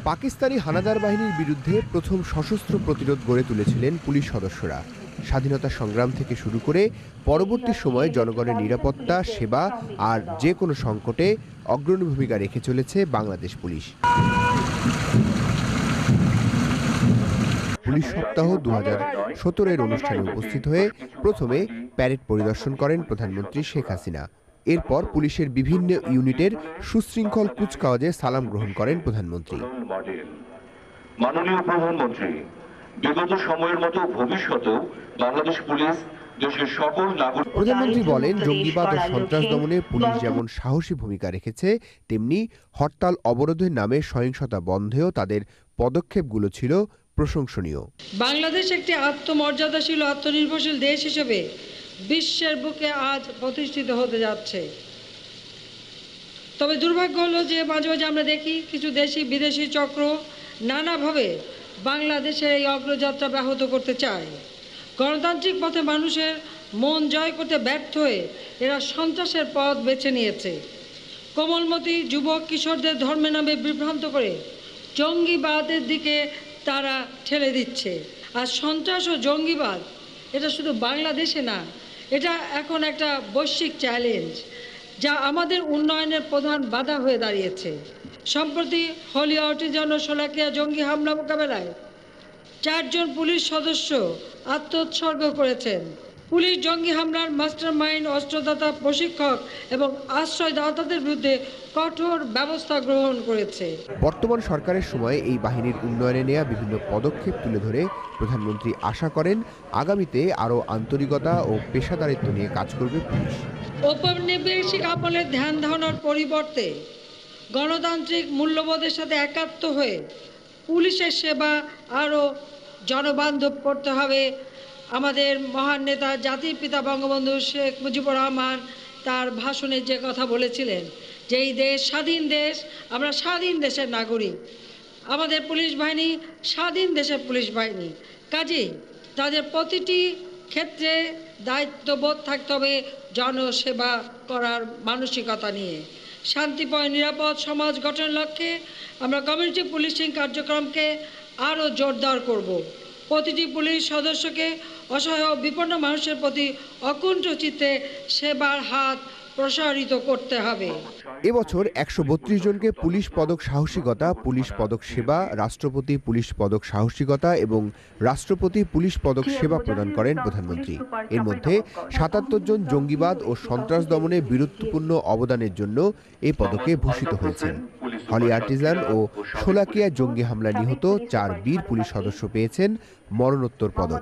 পাকিস্তানি হানাদার বাহিনীর বিরুদ্ধে প্রথম সশস্ত্র প্রতিরোধ গড়ে তুলেছিলেন পুলিশ সদস্যরা। স্বাধীনতা সংগ্রাম থেকে শুরু করে পরবর্তী সময়ে জনগণের নিরাপত্তা, সেবা আর যে কোনো সংকটে অগ্রণী ভূমিকা রেখে চলেছে বাংলাদেশ পুলিশ। পুলিশ সপ্তাহ 2017-এর অনুষ্ঠানে উপস্থিত হয়ে প্রথমে প্যারেড পরিদর্শন করেন প্রধানমন্ত্রী শেখ হাসিনা। এরপর পুলিশের বিভিন্ন ইউনিটের সুশৃঙ্খল কুচকাওয়াজে সালাম গ্রহণ করেন প্রধানমন্ত্রী। মাননীয় প্রধানমন্ত্রী, বিগত সময়ের মতো ভবিষ্যতেও বাংলাদেশ পুলিশ দেশের সকল নাগরিক। প্রধানমন্ত্রী বলেন, জঙ্গিবাদ ও সন্ত্রাস দমনে পুলিশ যেমন সাহসী ভূমিকা রেখেছে, তেমনি হরতাল অবরোধের নামে সহিংসতা বন্ধেও তাদের পদক্ষেপগুলো ছিল প্রশংসনীয়। বাংলাদেশ একটি আত্মমর্যাদাশীল আত্মনির্ভরশীল দেশ হিসেবে বিশ্বের বুকে আজ প্রতিষ্ঠিত হতে যাচ্ছে। তবে দুর্ভাগ্য হলো যে মাঝে মাঝে আমরা দেখি কিছু দেশি বিদেশি চক্র নানাভাবে বাংলাদেশের এই অগ্রযাত্রা ব্যাহত করতে চায়। গণতান্ত্রিক পথে মানুষের মন জয় করতে ব্যর্থ হয়ে এরা সন্ত্রাসের পথ বেছে নিয়েছে। কোমলমতি যুবক কিশোরদের ধর্মের নামে বিভ্রান্ত করে জঙ্গিবাদের দিকে তারা ঠেলে দিচ্ছে। আর সন্ত্রাস ও জঙ্গিবাদ এটা শুধু বাংলাদেশে না, এটা এখন একটা বৈশ্বিক চ্যালেঞ্জ, যা আমাদের উন্নয়নের প্রধান বাধা হয়ে দাঁড়িয়েছে। সম্প্রতি হলি আর্টিজান ও শোলাকিয়া জঙ্গি হামলা মোকাবেলায় 4 জন পুলিশ সদস্য আত্মোৎসর্গ করেছেন। পুলিশ জঙ্গি হামলার মাস্টারমাইন্ড, অস্ত্রদাতা, প্রশিক্ষক এবং আশ্রয়দাতাদের বিরুদ্ধে কঠোর ব্যবস্থা গ্রহণ করেছে। বর্তমান সরকারের সময় এই বাহিনীর উন্নয়নে নেওয়া বিভিন্ন পদক্ষেপ তুলে ধরে প্রধানমন্ত্রী আশা করেন আগামীতে আরও আন্তরিকতা ও পেশাদারিত্ব নিয়ে কাজ করবে পুলিশ। ঔপনিবেশিক আমলের ধ্যান ধারণার পরিবর্তে গণতান্ত্রিক মূল্যবোধের সাথে একাত্ম হয়ে পুলিশের সেবা আরও জনবান্ধব করতে হবে। আমাদের মহান নেতা জাতির পিতা বঙ্গবন্ধু শেখ মুজিবুর রহমান তার ভাষণে যে কথা বলেছিলেন যে এই দেশ স্বাধীন দেশ, আমরা স্বাধীন দেশের নাগরিক, আমাদের পুলিশ বাহিনী স্বাধীন দেশের পুলিশ বাহিনী। কাজেই তাদের প্রতিটি ক্ষেত্রে দায়িত্ববোধ থাকতে হবে জনসেবা করার মানসিকতা নিয়ে। শান্তিময় নিরাপদ সমাজ গঠনের লক্ষ্যে আমরা কমিউনিটি পুলিশিং কার্যক্রমকে আরও জোরদার করব। প্রতিটি পুলিশ সদস্যকে অসহায় ও বিপন্ন মানুষের প্রতি অকুণ্ঠ চিত্তে সেবার হাত প্রসারিত করতে হবে। এবছর 132 জনকে পুলিশ পদক সাহসিকতা, পুলিশ পদক সেবা, রাষ্ট্রপতি পুলিশ পদক সাহসিকতা এবং রাষ্ট্রপতি পুলিশ পদক সেবা প্রদান করেন প্রধানমন্ত্রী। এর মধ্যে 77 জন জঙ্গিবাদ ও সন্ত্রাস দমনে বীরত্বপূর্ণ অবদানের জন্য এই পদকে ভূষিত হয়েছেন। হলি আর্টিজান ও শোলাকিয়া জঙ্গি হামলায় নিহত 4 বীর পুলিশ সদস্য পেয়েছেন মরণোত্তর পদক।